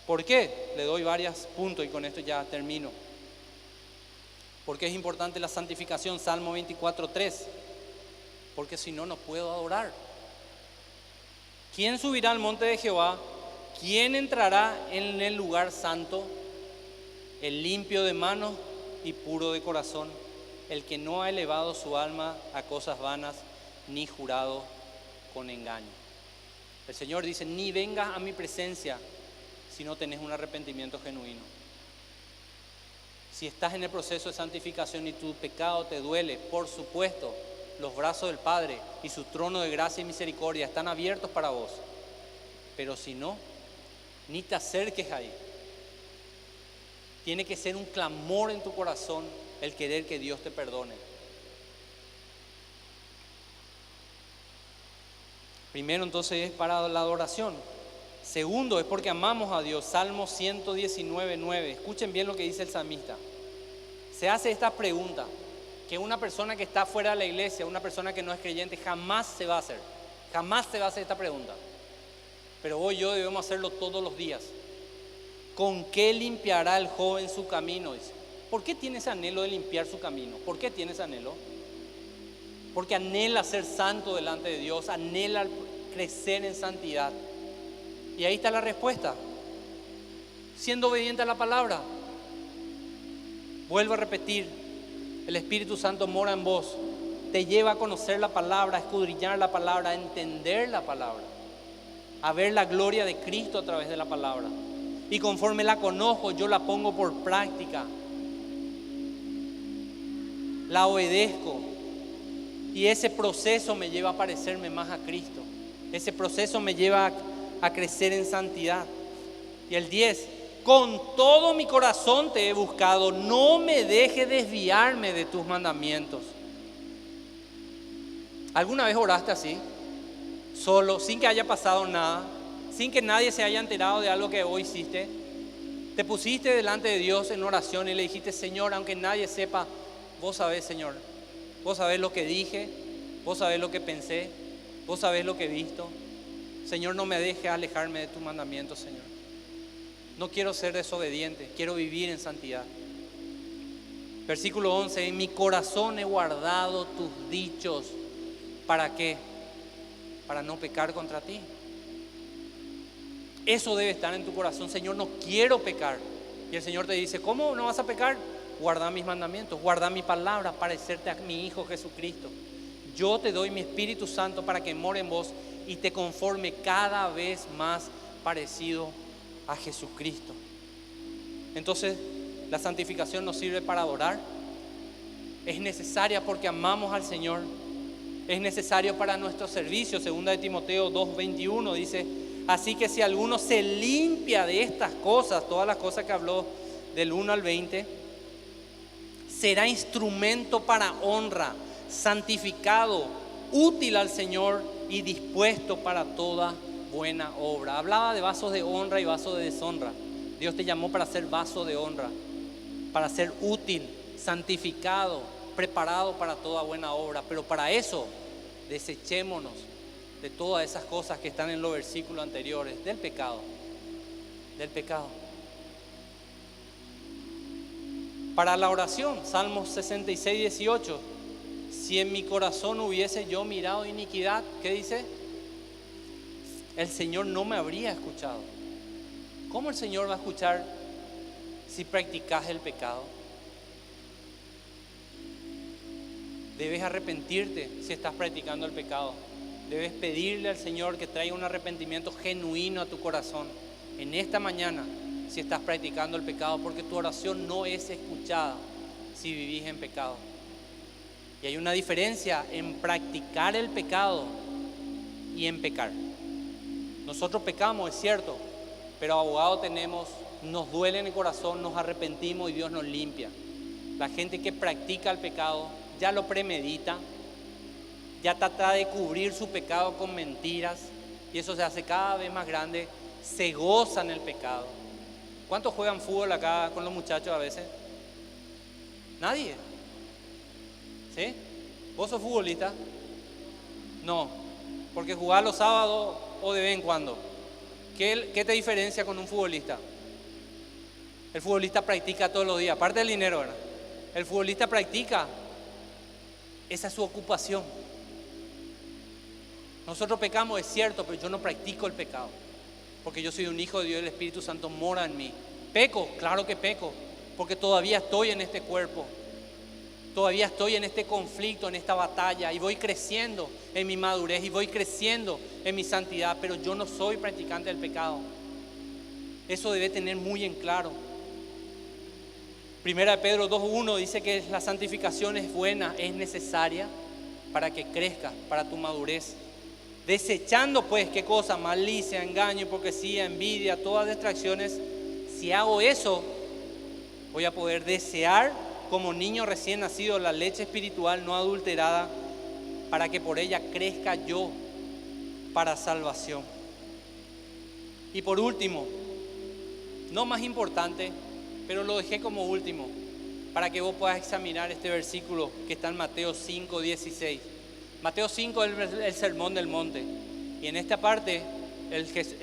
S1: ¿Por qué? Le doy varios puntos y con esto ya termino. ¿Por qué es importante la santificación? Salmo 24:3. Porque si no, no puedo adorar. ¿Quién subirá al monte de Jehová? ¿Quién entrará en el lugar santo? El limpio de manos y puro de corazón, el que no ha elevado su alma a cosas vanas, ni jurado con engaño. El Señor dice, ni vengas a mi presencia si no tenés un arrepentimiento genuino. Si estás en el proceso de santificación y tu pecado te duele, por supuesto, los brazos del Padre y su trono de gracia y misericordia están abiertos para vos. Pero si no, ni te acerques ahí. Tiene que ser un clamor en tu corazón el querer que Dios te perdone. Primero, entonces, es para la adoración. Segundo, es porque amamos a Dios. Salmo 119:9. Escuchen bien lo que dice el salmista. Se hace esta pregunta que una persona que está fuera de la iglesia, una persona que no es creyente, jamás se va a hacer. Jamás se va a hacer esta pregunta. Pero vos y yo debemos hacerlo todos los días. ¿Con qué limpiará el joven su camino? Dice. ¿Por qué tiene ese anhelo de limpiar su camino? ¿Por qué tiene ese anhelo? Porque anhela ser santo delante de Dios, anhela crecer en santidad. Y ahí está la respuesta. Siendo obediente a la palabra. Vuelvo a repetir, el Espíritu Santo mora en vos, te lleva a conocer la palabra, a escudriñar la palabra, a entender la palabra, a ver la gloria de Cristo a través de la palabra. Y conforme la conozco, yo la pongo por práctica, la obedezco, y ese proceso me lleva a parecerme más a Cristo. Ese proceso me lleva a crecer en santidad. Y el 10, con todo mi corazón te he buscado, no me dejes desviarme de tus mandamientos. ¿Alguna vez oraste así? Solo, sin que haya pasado nada, sin que nadie se haya enterado de algo que hoy hiciste. Te pusiste delante de Dios en oración y le dijiste, Señor, aunque nadie sepa, vos sabés, Señor, vos sabés lo que dije, vos sabés lo que pensé, vos sabés lo que he visto. Señor, no me dejes alejarme de tus mandamientos, Señor. No quiero ser desobediente, quiero vivir en santidad. Versículo 11, en mi corazón he guardado tus dichos. ¿Para qué? Para no pecar contra ti. Eso debe estar en tu corazón. Señor, no quiero pecar. Y el Señor te dice, ¿cómo no vas a pecar? guardar mis mandamientos, guardar mi palabra, parecerte a mi Hijo Jesucristo. Yo te doy mi Espíritu Santo para que more en vos y te conforme cada vez más parecido a Jesucristo. Entonces, la santificación nos sirve para adorar. Es necesaria porque amamos al Señor. Es necesario para nuestro servicio. Segunda de Timoteo 2:21 dice: así que si alguno se limpia de estas cosas, todas las cosas que habló del 1 al 20, será instrumento para honra, santificado, útil al Señor y dispuesto para toda buena obra. Hablaba de vasos de honra y vasos de deshonra. Dios te llamó para ser vaso de honra, para ser útil, santificado, preparado para toda buena obra. Pero para eso, desechémonos de todas esas cosas que están en los versículos anteriores, del pecado. Para la oración, Salmos 66:18, si en mi corazón hubiese yo mirado iniquidad, ¿qué dice? El Señor no me habría escuchado. ¿Cómo el Señor va a escuchar si practicas el pecado? Debes arrepentirte si estás practicando el pecado. Debes pedirle al Señor que traiga un arrepentimiento genuino a tu corazón en esta mañana si estás practicando el pecado, porque tu oración no es escuchada si vivís en pecado. Y hay una diferencia en practicar el pecado y en pecar. Nosotros pecamos, es cierto, pero abogado tenemos, nos duele en el corazón, nos arrepentimos y Dios nos limpia. La gente que practica el pecado ya lo premedita, ya trata de cubrir su pecado con mentiras y eso se hace cada vez más grande, se goza en el pecado. ¿Cuántos juegan fútbol acá con los muchachos a veces? Nadie. ¿Sí? ¿Vos sos futbolista? No, porque jugás los sábados o de vez en cuando. ¿Qué te diferencia con un futbolista? El futbolista practica todos los días, aparte del dinero, ¿verdad? El futbolista practica, esa es su ocupación. Nosotros pecamos, es cierto, pero yo no practico el pecado, porque yo soy un hijo de Dios y el Espíritu Santo mora en mí. Peco, claro que peco, porque todavía estoy en este cuerpo, todavía estoy en este conflicto, en esta batalla, y voy creciendo en mi madurez y voy creciendo en mi santidad, pero yo no soy practicante del pecado. Eso debe tener muy en claro. Primera de Pedro 2:1 dice que la santificación es buena, es necesaria para que crezcas, para tu madurez. Desechando pues, ¿qué cosa? Malicia, engaño, hipocresía, envidia, todas distracciones. Si hago eso, voy a poder desear como niño recién nacido la leche espiritual no adulterada, para que por ella crezca yo para salvación. Y por último, no más importante, pero lo dejé como último, para que vos puedas examinar este versículo que está en Mateo 5:16. Mateo 5 es el sermón del monte. Y en esta parte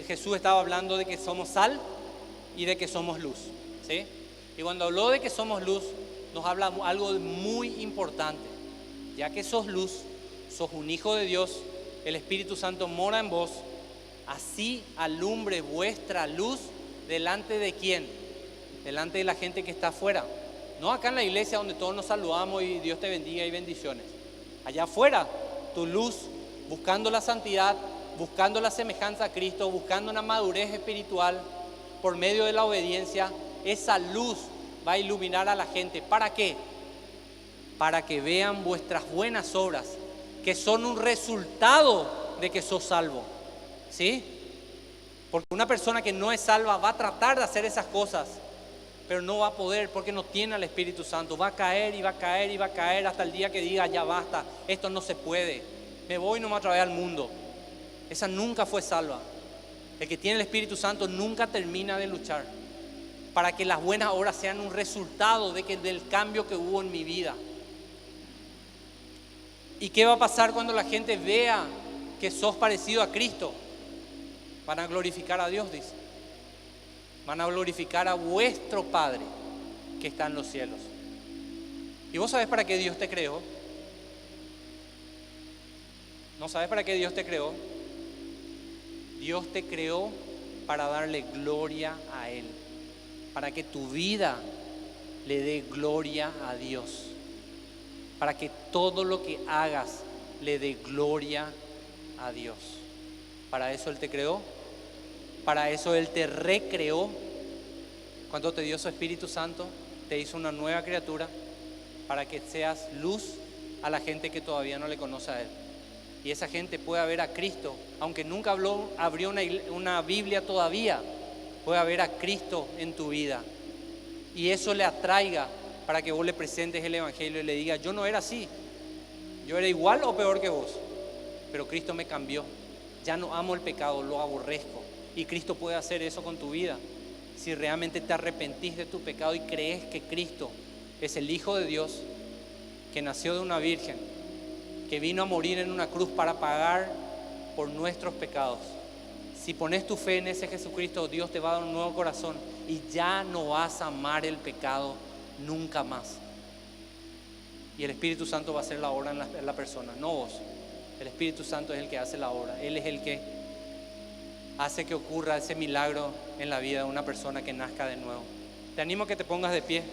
S1: Jesús estaba hablando de que somos sal y de que somos luz, ¿sí? Y cuando habló de que somos luz, nos habla algo muy importante. Ya que sos luz, sos un hijo de Dios, el Espíritu Santo mora en vos, así alumbre vuestra luz delante de ¿quién? Delante de la gente que está afuera. No acá en la iglesia donde todos nos saludamos y Dios te bendiga y bendiciones. Allá afuera, tu luz, buscando la santidad, buscando la semejanza a Cristo, buscando una madurez espiritual por medio de la obediencia, esa luz va a iluminar a la gente. ¿Para qué? Para que vean vuestras buenas obras, que son un resultado de que sos salvo, ¿sí? Porque una persona que no es salva va a tratar de hacer esas cosas, pero no va a poder porque no tiene al Espíritu Santo. Va a caer y va a caer y va a caer hasta el día que diga ya basta, esto no se puede, me voy nomás otra vez al mundo. Esa nunca fue salva. El que tiene el Espíritu Santo nunca termina de luchar para que las buenas obras sean un resultado del cambio que hubo en mi vida. ¿Y qué va a pasar cuando la gente vea que sos parecido a Cristo? Van a glorificar a Dios, dice. Van a glorificar a vuestro Padre que está en los cielos. ¿Y vos sabés para qué Dios te creó? ¿No sabés para qué Dios te creó? Dios te creó para darle gloria a Él, para que tu vida le dé gloria a Dios. Para que todo lo que hagas le dé gloria a Dios. Para eso Él te creó. Para eso Él te recreó. Cuando te dio su Espíritu Santo, te hizo una nueva criatura. Para que seas luz a la gente que todavía no le conoce a Él. Y esa gente pueda ver a Cristo, aunque nunca abrió una Biblia todavía, pueda ver a Cristo en tu vida. Y eso le atraiga para que vos le presentes el Evangelio y le digas: yo no era así, yo era igual o peor que vos, pero Cristo me cambió, ya no amo el pecado, lo aborrezco. Y Cristo puede hacer eso con tu vida, si realmente te arrepentís de tu pecado y crees que Cristo es el Hijo de Dios, que nació de una virgen, que vino a morir en una cruz para pagar por nuestros pecados. Si pones tu fe en ese Jesucristo, Dios te va a dar un nuevo corazón y ya no vas a amar el pecado nunca más. Y el Espíritu Santo va a hacer la obra en la persona, no vos. El Espíritu Santo es el que hace la obra. Él es el que hace que ocurra ese milagro en la vida de una persona que nazca de nuevo. Te animo a que te pongas de pie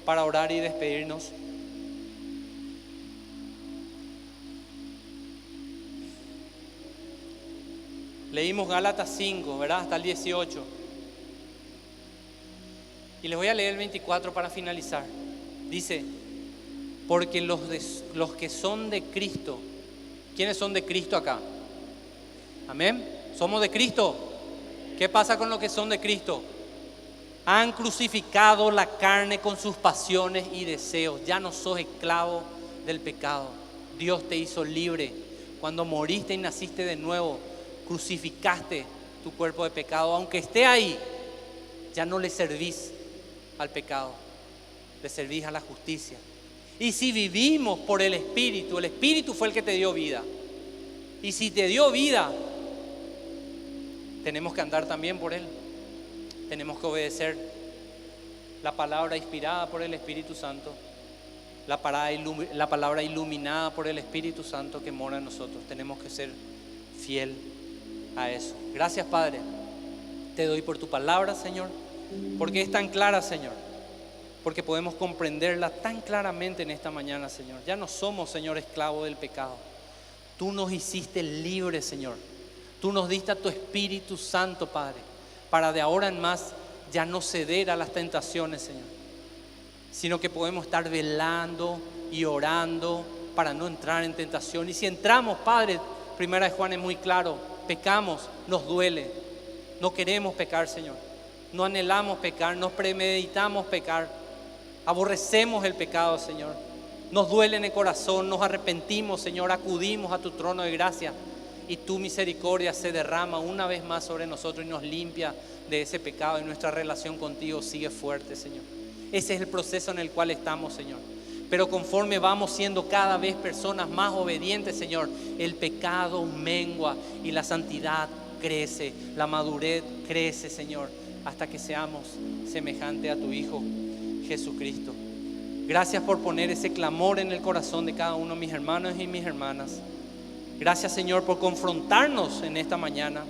S1: para orar y despedirnos. Leímos Gálatas 5, ¿verdad? Hasta el 18. Y les voy a leer el 24 para finalizar. Dice: porque los que son de Cristo. ¿Quiénes son de Cristo acá? Amén. ¿Somos de Cristo? ¿Qué pasa con los que son de Cristo? Han crucificado la carne con sus pasiones y deseos. Ya no sos esclavo del pecado. Dios te hizo libre. Cuando moriste y naciste de nuevo, crucificaste tu cuerpo de pecado. Aunque esté ahí, ya no le servís al pecado, le servís a la justicia. Y si vivimos por el Espíritu fue el que te dio vida. Y si te dio vida, tenemos que andar también por Él. Tenemos que obedecer la palabra inspirada por el Espíritu Santo, la palabra iluminada por el Espíritu Santo que mora en nosotros. Tenemos que ser fiel a eso. Gracias, Padre, te doy por tu palabra, Señor, porque es tan clara, Señor, porque podemos comprenderla tan claramente en esta mañana, Señor. Ya no somos, Señor, esclavos del pecado. Tú nos hiciste libres, Señor. Tú nos diste a tu Espíritu Santo, Padre, para de ahora en más ya no ceder a las tentaciones, Señor, sino que podemos estar velando y orando para no entrar en tentación. Y si entramos, Padre, Primera de Juan es muy claro: pecamos, nos duele, no queremos pecar, Señor, no anhelamos pecar, nos premeditamos pecar, aborrecemos el pecado, Señor, nos duele en el corazón, nos arrepentimos, Señor, acudimos a tu trono de gracia y tu misericordia se derrama una vez más sobre nosotros y nos limpia de ese pecado, y nuestra relación contigo sigue fuerte, Señor. Ese es el proceso en el cual estamos, Señor. Pero conforme vamos siendo cada vez personas más obedientes, Señor, el pecado mengua y la santidad crece, la madurez crece, Señor, hasta que seamos semejantes a tu Hijo Jesucristo. Gracias por poner ese clamor en el corazón de cada uno de mis hermanos y mis hermanas. Gracias, Señor, por confrontarnos en esta mañana,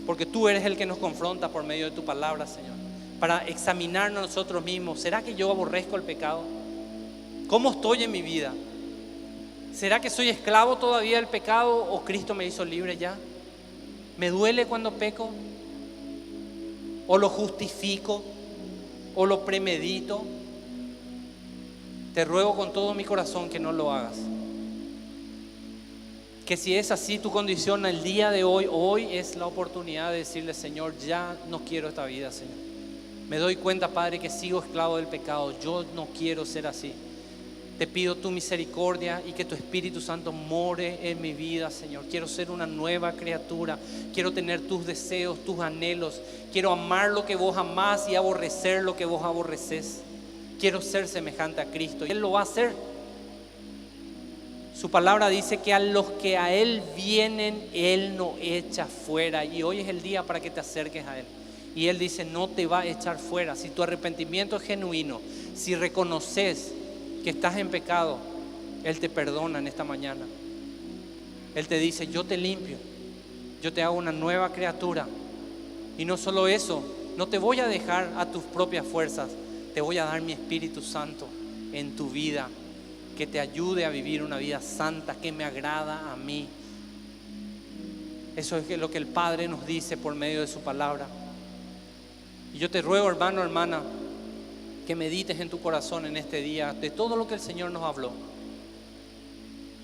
S1: porque tú eres el que nos confronta por medio de tu palabra, Señor, para examinarnos nosotros mismos. ¿Será que yo aborrezco el pecado? ¿Cómo estoy en mi vida? ¿Será que soy esclavo todavía del pecado o Cristo me hizo libre ya? ¿Me duele cuando peco? ¿O lo justifico? ¿O lo premedito? Te ruego con todo mi corazón que no lo hagas. Que si es así tu condición el día de hoy es la oportunidad de decirle: Señor, ya no quiero esta vida, Señor. Me doy cuenta, Padre, que sigo esclavo del pecado. Yo no quiero ser así. Te pido tu misericordia y que tu Espíritu Santo more en mi vida, Señor. Quiero ser una nueva criatura. Quiero tener tus deseos, tus anhelos. Quiero amar lo que vos amás y aborrecer lo que vos aborreces. Quiero ser semejante a Cristo. Y Él lo va a hacer. Su palabra dice que a los que a Él vienen, Él no echa fuera. Y hoy es el día para que te acerques a Él. Y Él dice: no te va a echar fuera. Si tu arrepentimiento es genuino, si reconoces que estás en pecado, Él te perdona en esta mañana. Él te dice: yo te limpio, yo te hago una nueva criatura. Y no solo eso, no te voy a dejar a tus propias fuerzas, te voy a dar mi Espíritu Santo en tu vida, que te ayude a vivir una vida santa, que me agrada a mí. Eso es lo que el Padre nos dice por medio de su palabra. Y yo te ruego, hermano, hermana, que medites en tu corazón en este día de todo lo que el Señor nos habló.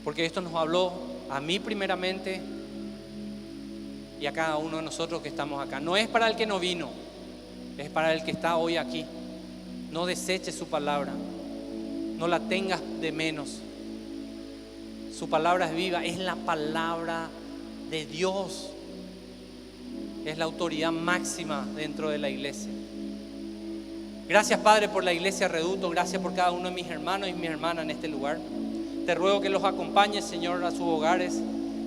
S1: Porque esto nos habló a mí primeramente y a cada uno de nosotros que estamos acá. No es para el que no vino, es para el que está hoy aquí. No deseches su palabra, no la tengas de menos. Su palabra es viva, es la palabra de Dios. Es la autoridad máxima dentro de la iglesia. Gracias, Padre, por la iglesia Reducto. Gracias por cada uno de mis hermanos y mis hermanas en este lugar. Te ruego que los acompañes, Señor, a sus hogares,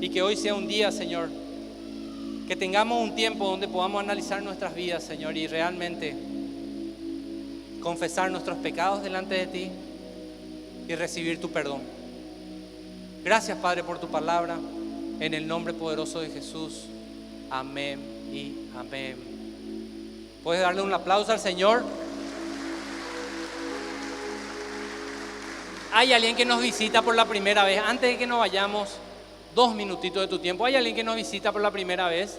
S1: y que hoy sea un día, Señor, que tengamos un tiempo donde podamos analizar nuestras vidas, Señor, y realmente confesar nuestros pecados delante de ti y recibir tu perdón. Gracias, Padre, por tu palabra. En el nombre poderoso de Jesús. Amén y amén. ¿Puedes darle un aplauso al Señor? Hay alguien que nos visita por la primera vez. Antes de que nos vayamos, 2 minutitos de tu tiempo. Hay alguien que nos visita por la primera vez.